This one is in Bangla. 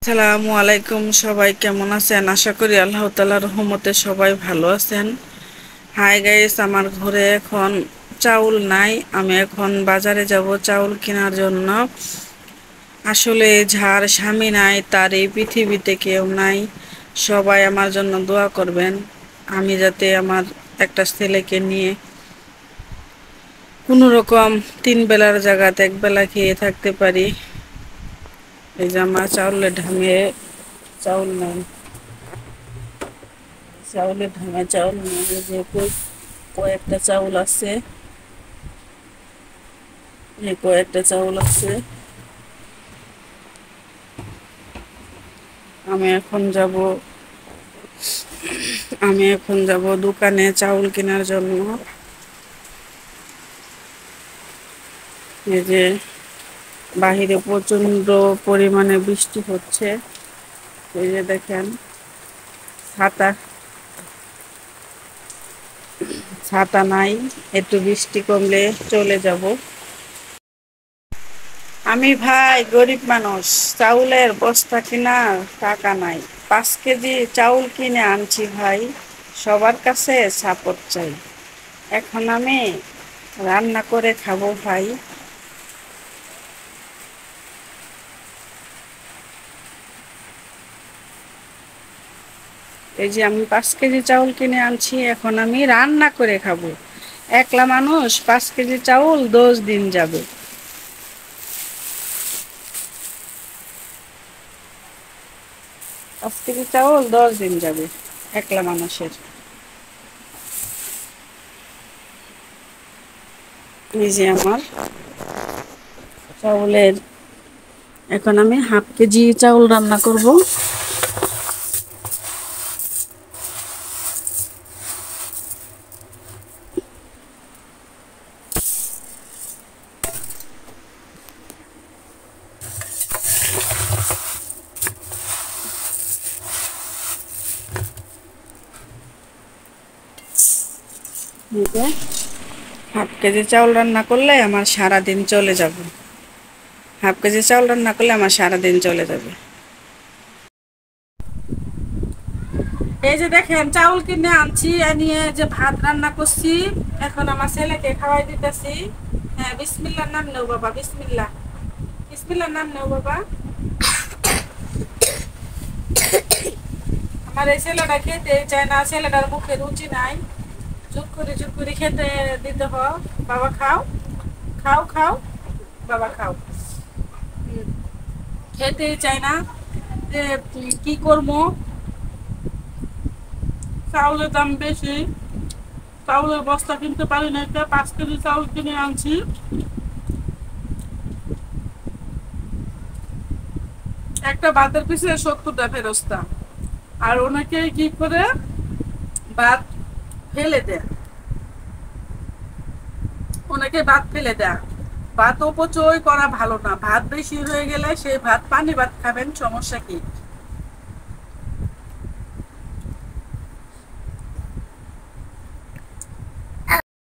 আসসালামু আলাইকুম। সবাই কেমন আছেন? আশা করি আল্লাহ তাআলার রহমতে সবাই ভালো আছেন। হাই গাইস, আমার ঘরে এখন চাউল নাই। আমি এখন বাজারে যাব চাউল কেনার জন্য। আসলে যার স্বামী নাই তার এই পৃথিবীতে কেউ নাই। সবাই আমার জন্য দোয়া করবেন, আমি যাতে আমার একটা ছেলেকে নিয়ে কোনো রকম 3 বেলার জায়গাতে 1 বেলা খেয়ে থাকতে পারি। এই যে আমার চাউলের ঢামে চাউল নাই, চাউলের ঢামে চাউল নেই। যে কয়েকটা চাউল আছে, এই কয়েকটা চাউল আছে। আমি এখন যাব আমি এখন যাব দোকানে চাউল কেনার জন্য। এই যে বাহিরে প্রচন্ড পরিমাণে বৃষ্টি হচ্ছে। এই যে দেখেন, ছাতা ছাতা নাই, একটু বৃষ্টি কমলে চলে যাব। আমি ভাই গরিব মানুষ, চাউলের বস্তা কেনার টাকা নাই। 5 কেজি চাউল কিনে আনছি ভাই, সবার কাছে সাপোর্ট চাই। এখন আমি রান্না করে খাবো ভাই। এই যে আমি 5 কেজি চাউল কিনে আনছি, এখন আমি রান্না করে খাবো। একলা মানুষ, 5 কেজি চাউল 10 দিন যাবে। 5 কেজি চাউল 10 দিন যাবে একলা মানুষের। এই যে আমার চাউলের, এখন আমি 1/2 কেজি চাউল রান্না করব। এই যে 1/2 কেজি চাউল রান্না করলে আমার সারা দিন চলে যাবে। 1/2 কেজি চাউল রান্না করলে আমার সারা দিন চলে যাবে। এই যে দেখেন, চাউল কিনে আনছি, নিয়ে যে ভাত রান্না করছি, এখন আমার ছেলেকে খাওয়াই দিতেছি। হ্যাঁ, বিসমিল্লাহর নাম নেও বাবা, বিসমিল্লাহ। বিসমিল্লাহর নাম নেও বাবা। আমার এই ছেলেটা খেতে চায় না, ছেলেটার মুখে রুচি নাই। চুপ করে খেতে দিতে হয়। বাবা খাও, খাও খাও, বাবা খাও। খেতেই চায় না। যে কি করবো, চাউলের দাম বেশি, চাউলের বস্তা কিনতে পারি না। 5 কেজি চাউল কিনে আনছি। একটা ভাতের পিছনে 70টা ফেরস্তা। আর ওনাকে কি করে ভাত ফেলে দেয়, ওনাকে ভাত ফেলে দেয়। ভাত অপচয় করা ভালো না। ভাত বেশি হয়ে গেলে সেই ভাত পানি ভাত খাবেন, সমস্যা কি?